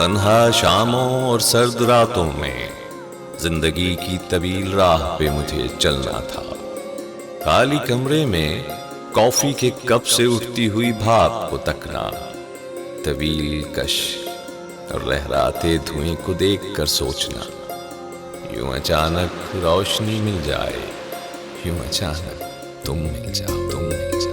तन्हा शामों और सर्द रातों में जिंदगी की तवील राह पे मुझे चलना था। खाली कमरे में कॉफी के कप से उठती हुई भाप को तकना, तवील कश और लहराते धुएं को देखकर सोचना, यूं अचानक रोशनी मिल जाए, यूं अचानक तुम मिल जाओ, तुम मिल जाओ।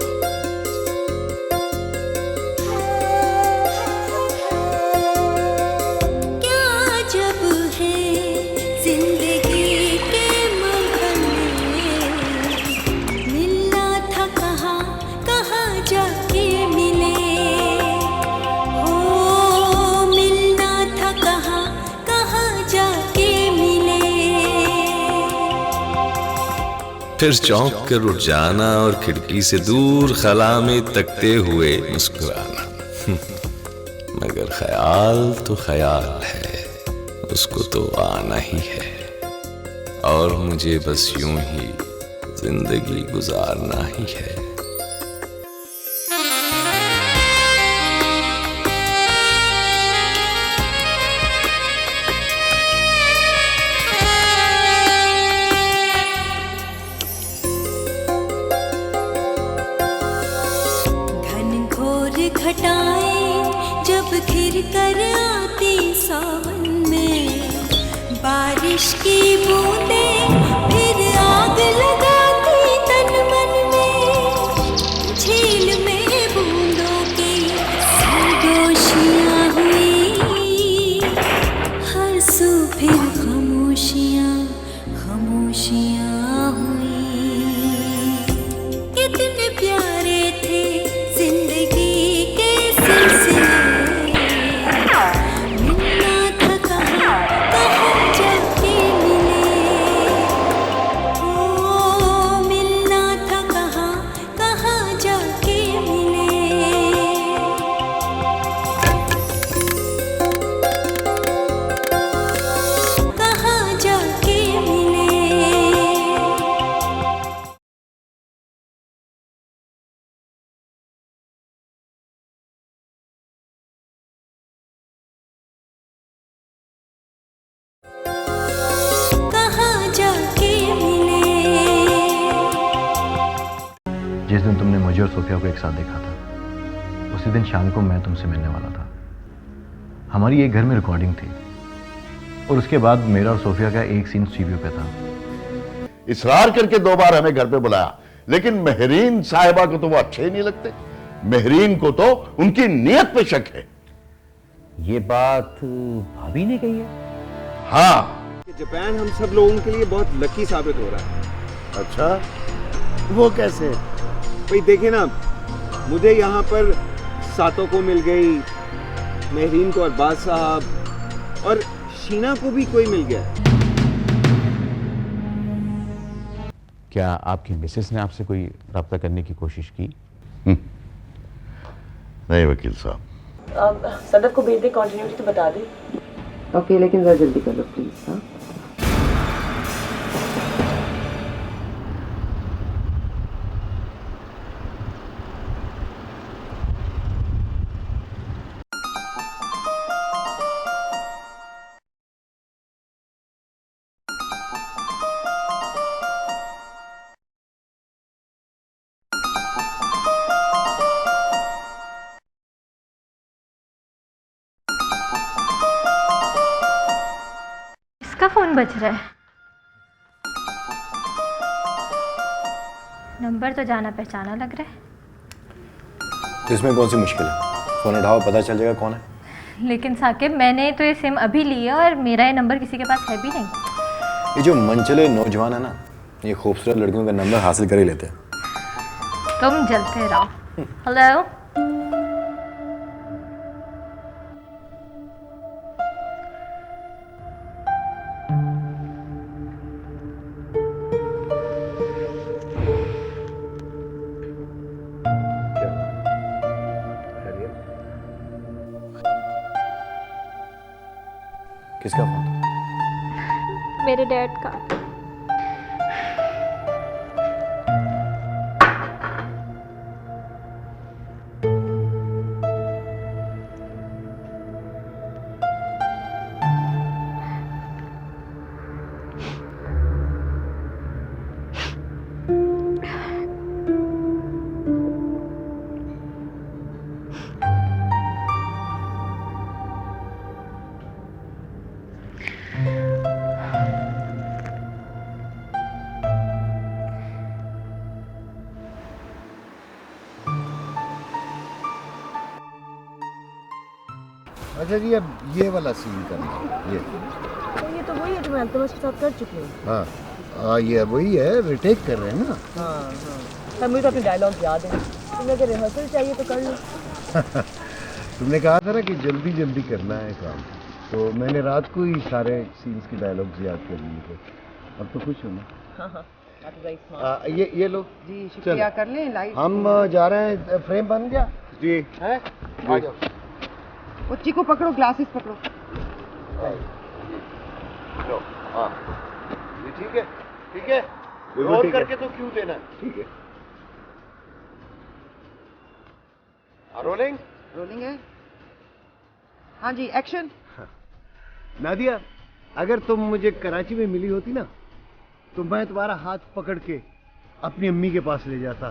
फिर चौंक कर उठ जाना और खिड़की से दूर खला में तकते हुए मुस्कुराना। मगर ख्याल तो ख्याल है, उसको तो आना ही है, और मुझे बस यूं ही जिंदगी गुजारना ही है। घटाएं जब घिर कर आती सावन में, बारिश की बूंदें फिर आग लगाती तन मन में, झील में बूंदों की सरगोशियां हुई, हर सू फिर खामोशियां खामोशियां हुई। कितने प्यारे थे जिंदगी जिस दिन तुमने मुझे और सोफिया को एक साथ देखा था, उसी दिन शाम को मैं तुमसे मिलने वाला था। हमारी एक घर में रिकॉर्डिंग थी और उसके बाद मेरा और सोफिया का एक सीन स्टूडियो पे था। इसरार करके 2 बार हमें घर पे बुलाया, लेकिन मेहरीन साहिबा को तो वो अच्छे ही नहीं लगते। मेहरीन को तो उनकी नीयत पे शक है। ये बात भाभी ने कही है? हाँ, जापान हम सब लोगों के लिए बहुत लकी साबित हो रहा है। अच्छा, वो कैसे? भाई देखे ना, मुझे यहाँ पर सातों को मिल गई, मेहरीन को अरबाज साहब, और शीना को भी कोई मिल गया। क्या आपकी मिसेस ने आपसे कोई राब्ता करने की कोशिश की? नहीं वकील साहब। सदफ को भेज दे, कंटिन्यूटी तो बता दे। ओके, लेकिन जरा जल्दी कर लो प्लीज। हाँ, का फोन बज रहा है। नंबर तो जाना पहचाना लग रहा है। इसमें कौन सी मुश्किल है? फोन उठाओ, पता चल जाएगा कौन है। लेकिन साकिब, मैंने तो ये सिम अभी ली है और मेरा ये नंबर किसी के पास है भी नहीं। ये जो मनचले नौजवान है ना, ये खूबसूरत लड़कियों का नंबर हासिल कर ही लेते हैं। तुम जलते रहो। हेलो, किसका फोन था? मेरे डैड का। अच्छा जी, अब ये वाला सीन करना है, ये तो ये तो वही है जो मैं अल्तमश के साथ कर चुकी हूँ। हाँ ये वही है, रिटेक कर रहे हैं ना। हाँ हाँ, मुझे तो अपने डायलॉग याद है, तुम्हें अगर रिहर्सल चाहिए तो कर लो। तुमने कहा था ना कि जल्दी जल्दी करना है काम, तो मैंने रात को ही सारे सीन्स के डायलॉग्स याद कर लिए थे। अब तो खुश हो ना? हाँ हाँ, that is very smart। ये लोग जी शुक्रिया कर लें। लाइट हम जा रहे हैं, फ्रेम बन गया जी है, आ जाओ। बच्ची को पकड़ो, ग्लासेस पकड़ो। लो हाँ, ये ठीक है, ठीक है, और करके तो क्यों देना, ठीक है। रोलिंग रोलिंग है। हाँ जी, एक्शन। नादिया, अगर तुम मुझे कराची में मिली होती ना, तो मैं तुम्हारा हाथ पकड़ के अपनी अम्मी के पास ले जाता,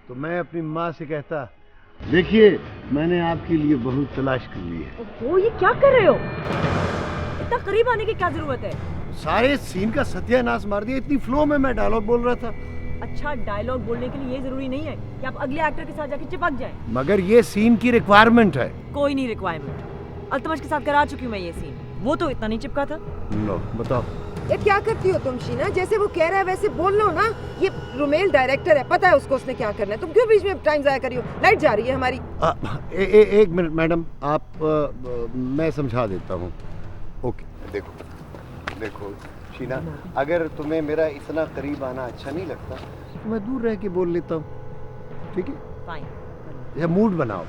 तो मैं अपनी माँ से कहता, देखिए मैंने आपके लिए बहू तलाश कर ली है। ओहो, ये क्या कर रहे हो? इतना करीब आने की क्या जरूरत है? सारे सीन का सत्यानाश मार दिया, इतनी फ्लो में मैं डायलॉग बोल रहा था। अच्छा, डायलॉग बोलने के लिए ये जरूरी नहीं है कि आप अगले एक्टर के साथ जाके चिपक जाएं। मगर ये सीन की रिक्वायरमेंट है। कोई नहीं रिक्वायरमेंट, अल्तमश के साथ करा चुकी हूँ मैं ये सीन, वो तो इतना नहीं चिपका था। लो बताओ। ये क्या करती हो तुम शीना? जैसे वो कह रहा है वैसे बोल लो ना। ये रुमेल डायरेक्टर है, पता है उसको उसने क्या करना है। तुम क्यों बीच में टाइम जाया करी हो? लाइट जा रही है हमारी। एक मिनट मैडम, आप मैं समझा देता हूँ। ओके, देखो शीना, अगर तुम्हें मेरा इतना करीब आना अच्छा नहीं लगता, तो मैं दूर रह के बोल लेता हूँ, ठीक है? फाइन। या मूड बनाओ।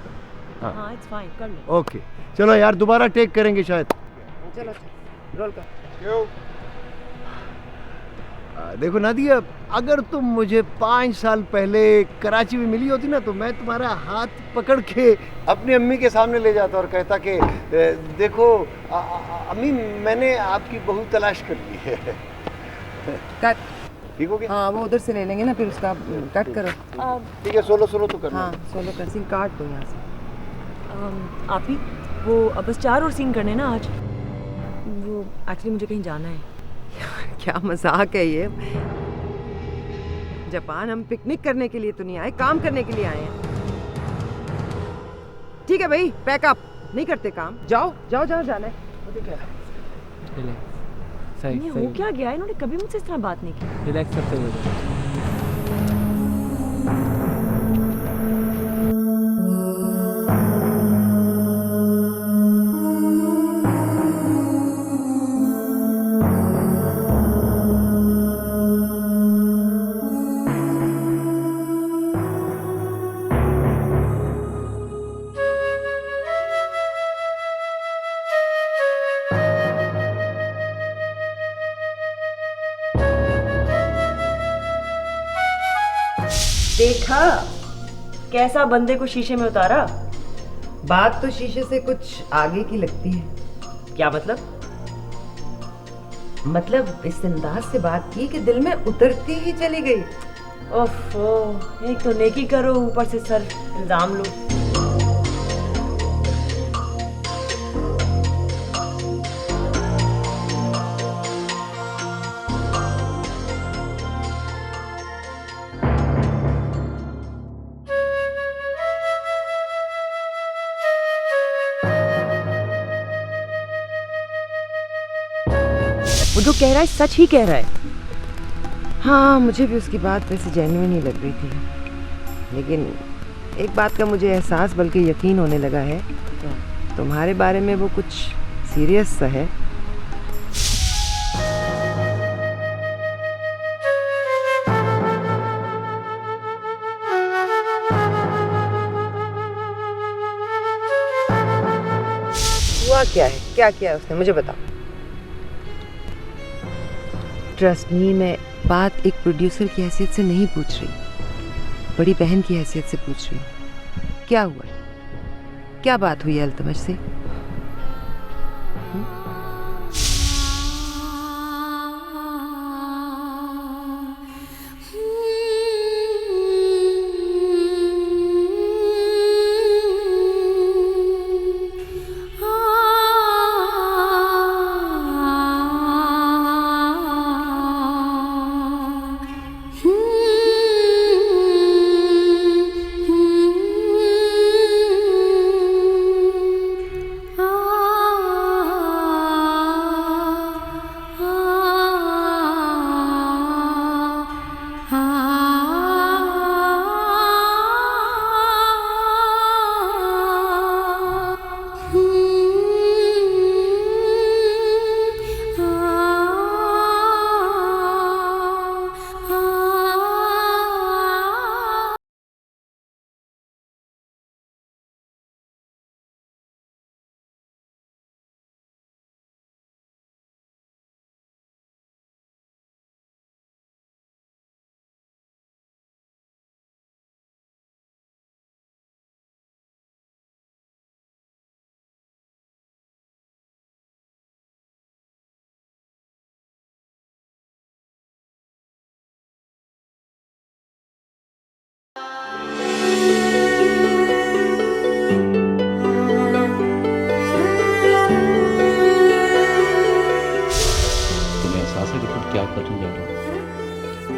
हाँ इट्स फाइन, कर लो। ओके चलो यार, दोबारा टेक करेंगे शायद। चलो रोल कर। क्यों? देखो नादिया, अगर तुम मुझे 5 साल पहले कराची में मिली होती ना, तो मैं तुम्हारा हाथ पकड़ के अपनी अम्मी के सामने ले जाता और कहता कि देखो अम्मी, मैंने आपकी बहू तलाश कर ली है। कट। ठीक हो गया? हाँ, वो उधर से ले लेंगे ना, फिर उसका कट करो। ठीक है, सोलो तो करना। हाँ सोलो कर, सीन काट दो यहाँ से। आप ही वो अब बस 4 और सीन करने ना आज। वो एक्चुअली मुझे कहीं जाना है। क्या मजाक है ये? जापान हम पिकनिक करने के लिए तो नहीं आए, काम करने के लिए आए हैं। ठीक है भाई, पैकअप। नहीं करते काम, जाओ जाओ जाओ, जाना है। ये हो क्या गया? इन्होंने कभी मुझसे इस तरह बात नहीं की। रिलैक्स, सब सही हो जाएगा। देखा कैसा बंदे को शीशे में उतारा? बात तो शीशे से कुछ आगे की लगती है। क्या मतलब? मतलब इस अंदाज से बात की कि दिल में उतरती ही चली गई। ओफो, एक तो नेकी करो, ऊपर से सर इल्जाम लो। वो जो कह रहा है सच ही कह रहा है। हाँ, मुझे भी उसकी बात वैसे जेन्युइन ही लग रही थी, लेकिन एक बात का मुझे एहसास बल्कि यकीन होने लगा है। तुम्हारे बारे में वो कुछ सीरियस सा है। हुआ क्या है? क्या किया है उसने? मुझे बताओ। ट्रस्ट मी, मैं बात एक प्रोड्यूसर की हैसियत से नहीं पूछ रही, बड़ी बहन की हैसियत से पूछ रही हूँ। क्या हुआ? क्या बात हुई है अल्तमश से?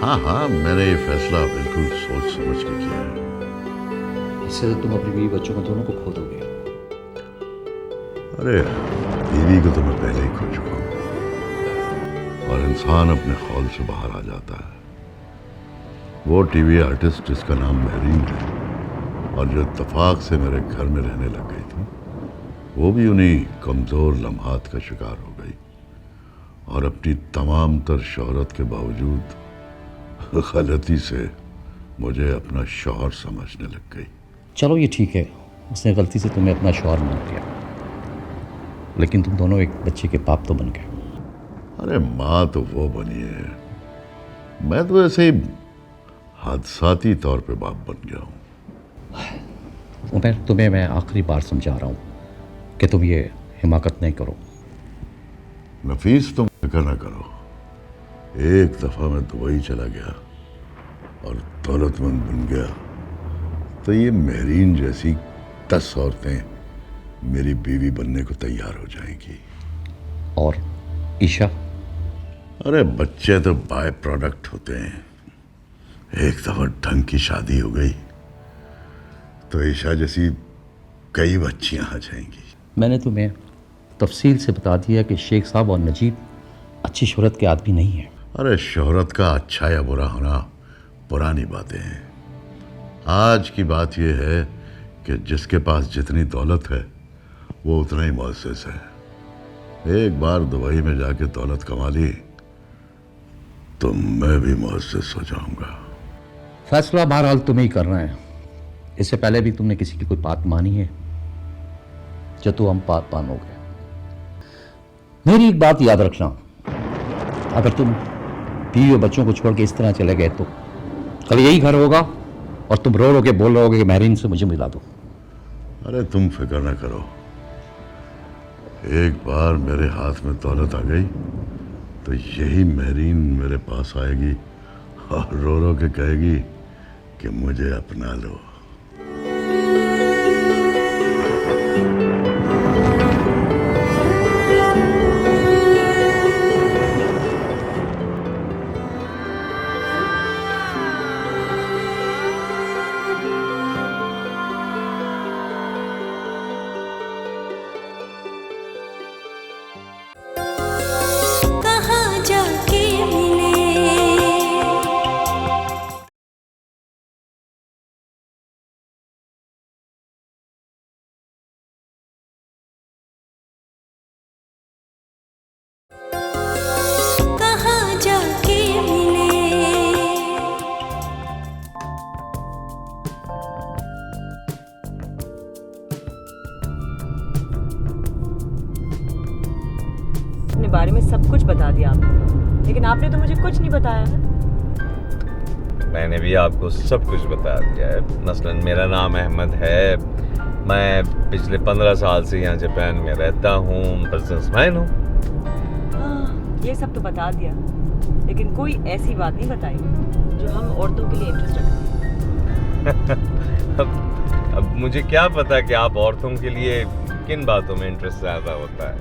हाँ, मैंने ये फैसला बिल्कुल सोच समझ के किया है। इससे तो तुम अपनी बीवी बच्चों को दोनों को खो दोगे। अरे बीवी को तो मैं पहले ही खो चुका हूँ। और इंसान अपने खौल से बाहर आ जाता है। वो टीवी आर्टिस्ट जिसका नाम महरीन है और जो इत्तेफाक से मेरे घर में रहने लग गई थी, वो भी उन्हीं कमज़ोर लम्हात का शिकार हो गई और अपनी तमाम तर शोहरत के बावजूद गलती से मुझे अपना शौहर समझने लग गई। चलो ये ठीक है, उसने गलती से तुम्हें अपना शौहर मान लिया, लेकिन तुम दोनों एक बच्चे के बाप तो बन गए। अरे माँ तो वो बनी है, मैं तो ऐसे ही हादसाती तौर पे बाप बन गया हूँ। उमर, तुम्हें मैं आखिरी बार समझा रहा हूँ कि तुम ये हिमाकत नहीं करो। नफीस, तुम फिक्र ना करो। एक दफ़ा मैं दुबई चला गया और दौलतमंद बन गया तो ये महरीन जैसी 10 औरतें मेरी बीवी बनने को तैयार हो जाएंगी। और ईशा? अरे बच्चे तो बाय प्रोडक्ट होते हैं। एक दफ़ा ढंग की शादी हो गई तो ईशा जैसी कई बच्चियां आ जाएंगी। मैंने तुम्हें तफसील से बता दिया कि शेख साहब और नजीब अच्छी शोहरत के आदमी नहीं है। अरे शोहरत का अच्छा या बुरा होना पुरानी बातें हैं। आज की बात यह है कि जिसके पास जितनी दौलत है वो उतना ही मुअज़्ज़ज़ है। एक बार दुबई में जाके दौलत कमा ली तो मैं भी मुअज़्ज़ज़ हो जाऊंगा। फैसला बहरहाल तुम्हें ही करना है। इससे पहले भी तुमने किसी की कोई बात मानी है? जो तो हम बात मानोगे। मेरी एक बात याद रखना, अगर तुम बीवी और बच्चों को छोड़ के इस तरह चले गए तो कल यही घर होगा और तुम रो रो के बोल रहे होगे कि महरीन से मुझे मिला दो। अरे तुम फिक्र ना करो, एक बार मेरे हाथ में दौलत आ गई तो यही महरीन मेरे पास आएगी और रो रो के कहेगी कि मुझे अपना लो। बारे में सब कुछ बता दिया आपने, लेकिन आपने तो मुझे कुछ नहीं बताया ना। मैंने भी आपको सब कुछ बता दिया है। मसलन मेरा नाम अहमद है, मैं पिछले 15 साल से यहाँ जापान में रहता हूँ, बिजनेसमैन हूँ। ये सब तो बता दिया, लेकिन कोई ऐसी बात नहीं बताई जो हम औरतों के लिए इंटरेस्ट रखते हैं। अब मुझे क्या पता कि आप औरतों के लिए किन बातों में इंटरेस्ट ज़्यादा होता है।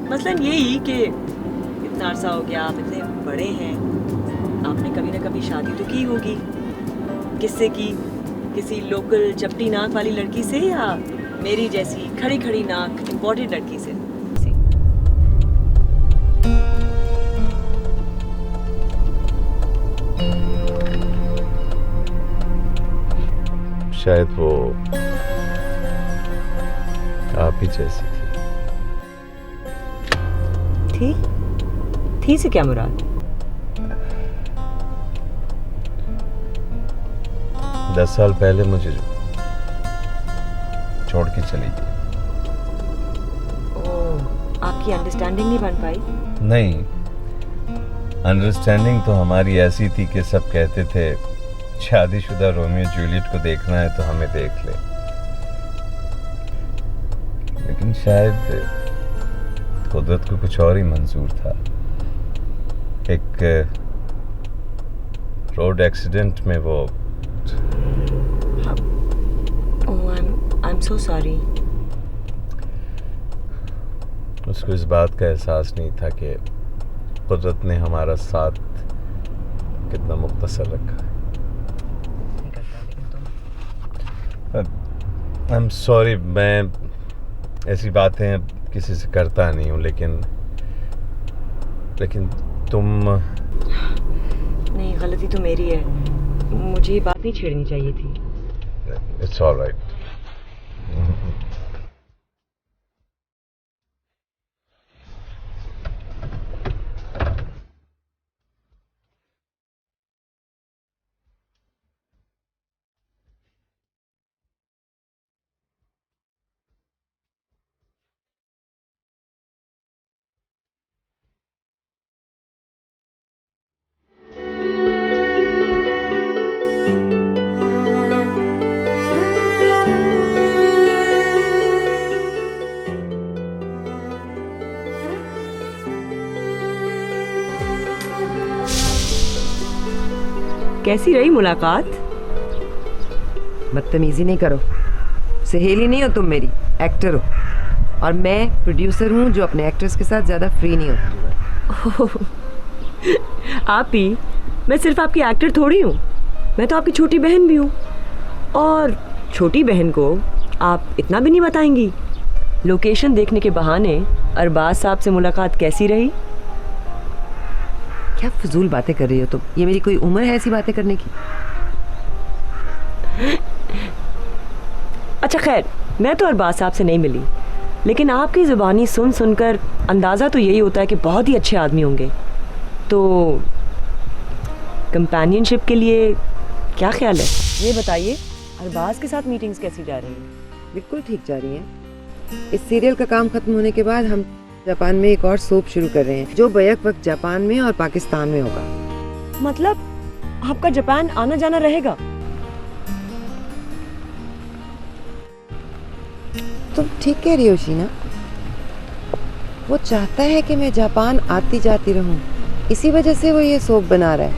मसलन यही कि इतना अरसा हो गया, आप इतने बड़े हैं, आपने कभी ना कभी शादी तो की होगी। किससे की? किसी लोकल चपटी नाक वाली लड़की से या मेरी जैसी खड़ी खड़ी नाक इम्पोर्टेड लड़की से? शायद वो आप ही जैसी थी से क्या मुराद? 10 साल पहले मुझे छोड़ के चली गई। आपकी अंडरस्टैंडिंग नहीं बन पाई? नहीं, अंडरस्टैंडिंग तो हमारी ऐसी थी कि सब कहते थे शादीशुदा रोमियो जूलियट को देखना है तो हमें देख ले, लेकिन शायद कुदरत को कुछ और ही मंजूर था। एक रोड एक्सीडेंट में वो I'm so sorry. उसको इस बात का एहसास नहीं था कि कुदरत ने हमारा साथ कितना मुख्तसर रखा है। आई एम सॉरी, मैं ऐसी बातें किसी से करता नहीं हूँ, लेकिन तुम। नहीं, गलती तो मेरी है, मुझे ये बात नहीं छेड़नी चाहिए थी। It's all right. कैसी रही मुलाकात? बदतमीजी नहीं करो, सहेली नहीं हो तुम मेरी, एक्टर हो, और मैं प्रोड्यूसर हूँ जो अपने एक्टर्स के साथ ज़्यादा फ्री नहीं होती। आप ही? मैं सिर्फ आपकी एक्टर थोड़ी हूँ, मैं तो आपकी छोटी बहन भी हूँ। और छोटी बहन को आप इतना भी नहीं बताएंगी? लोकेशन देखने के बहाने अरबाज साहब से मुलाकात कैसी रही? क्या फजूल बातें कर रही हो तुम? ये मेरी कोई उम्र है ऐसी बातें करने की? अच्छा खैर, मैं तो अरबाज साहब से नहीं मिली, लेकिन आपकी ज़ुबानी सुन सुनकर अंदाज़ा तो यही होता है कि बहुत ही अच्छे आदमी होंगे। तो कंपेनियनशिप के लिए क्या ख्याल है? ये बताइए, अरबाज के साथ मीटिंग्स कैसी जा रही हैं? बिल्कुल ठीक जा रही हैं। इस सीरियल का काम खत्म होने के बाद हम जापान में एक और सोप शुरू कर रहे हैं, जो बैक वक्त जापान में और पाकिस्तान में होगा। मतलब आपका जापान आना जाना रहेगा? तुम ठीक कह रही हो शीना, वो चाहता है कि मैं जापान आती जाती रहूं, इसी वजह से वो ये सोप बना रहा है।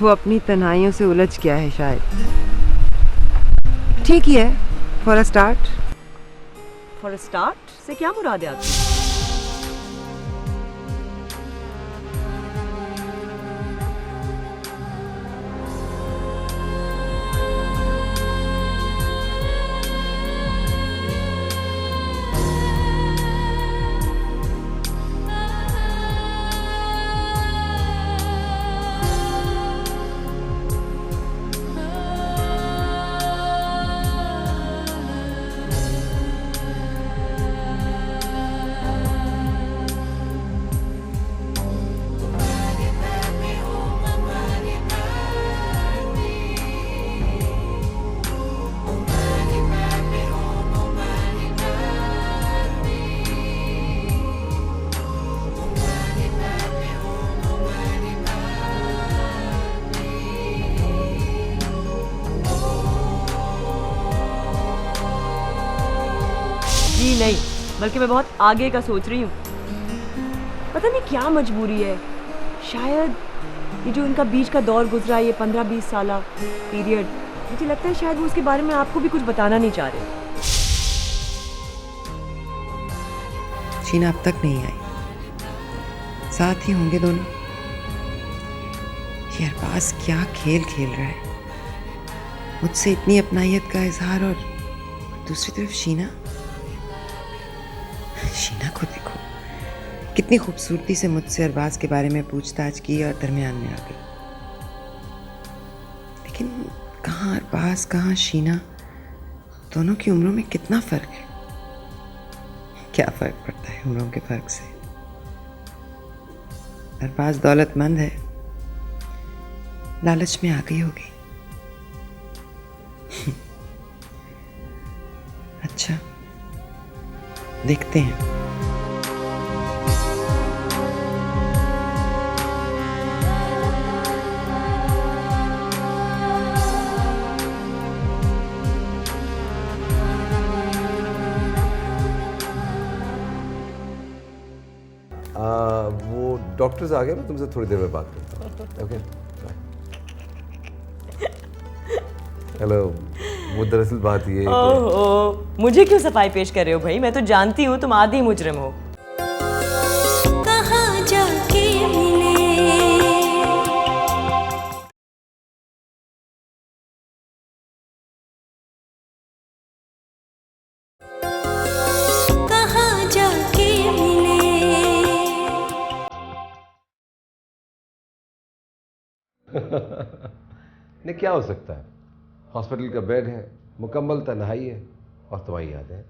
वो अपनी तन्हाइयों से उलझ गया है शायद। ठीक ही है, for a start. For a start से क्या मुराद है आपकी? नहीं, बल्कि मैं बहुत आगे का सोच रही हूँ। पता नहीं क्या मजबूरी है, शायद ये जो इनका बीच का दौर गुजरा, ये 15-20 साला पीरियड, मुझे लगता है शायद वो उसके बारे में आपको भी कुछ बताना नहीं चाह रहे। शीना अब तक नहीं आई, साथ ही होंगे दोनों। ये अरबाज क्या खेल खेल रहा है, मुझसे इतनी अपनाइयत का इजहार, और दूसरी तरफ शीना को देखो, कितनी खूबसूरती से मुझसे अरबाज के बारे में पूछताछ की और दरमियान में आ गई। लेकिन कहाँ अरबाज, कहाँ शीना, दोनों की उम्रों में कितना फर्क है। क्या फर्क पड़ता है उम्रों के फर्क से? अरबाज दौलतमंद है, लालच में आ गई होगी। अच्छा, देखते हैं। वो डॉक्टर्स आ गए, मैं तुमसे थोड़ी देर में बात करता हूँ। Okay, hello. वो दरअसल बात ये है ओहो, मुझे क्यों सफाई पेश कर रहे हो भाई? मैं तो जानती हूँ तुम आधी मुजरिम हो। कहाँ जाके मिले नहीं, क्या हो सकता है? हॉस्पिटल का बेड है, मुकम्मल तन्हाई है और तुम्हारी यादें।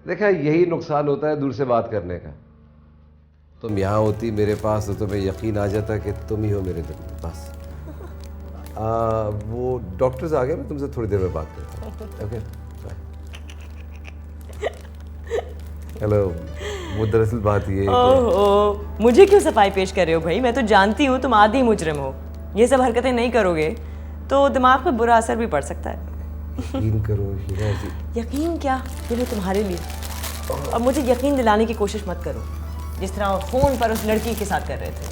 देखा, यही नुकसान होता है दूर से बात करने का। तुम यहाँ होती मेरे पास तो तुम्हें यकीन आ जाता कि तुम ही हो मेरे दिल में बस। वो डॉक्टर्स आ गए, मैं तुमसे थोड़ी देर में बात करता हूँ। Okay, hello. वो दरअसल बात ये ओह, मुझे क्यों सफाई पेश कर रहे हो भाई? मैं तो जानती हूँ तुम आधी मुजरिम हो। ये सब हरकतें नहीं करोगे तो दिमाग पे बुरा असर भी पड़ सकता है। यकीन करो शीना जी। यकीन क्या, ये भी तुम्हारे लिए। अब मुझे यकीन दिलाने की कोशिश मत करो जिस तरह फोन पर उस लड़की के साथ कर रहे थे।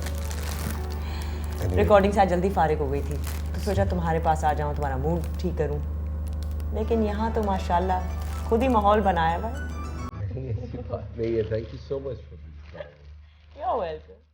रिकॉर्डिंग से आज जल्दी फारिग हो गई थी तो सोचा तुम्हारे पास आ जाऊं, तुम्हारा मूड ठीक करूं। लेकिन यहाँ तो माशाल्लाह खुद ही माहौल बनाया हुआ है। नहीं, ऐसी बात नहीं है। Thank you so much for this. You're welcome.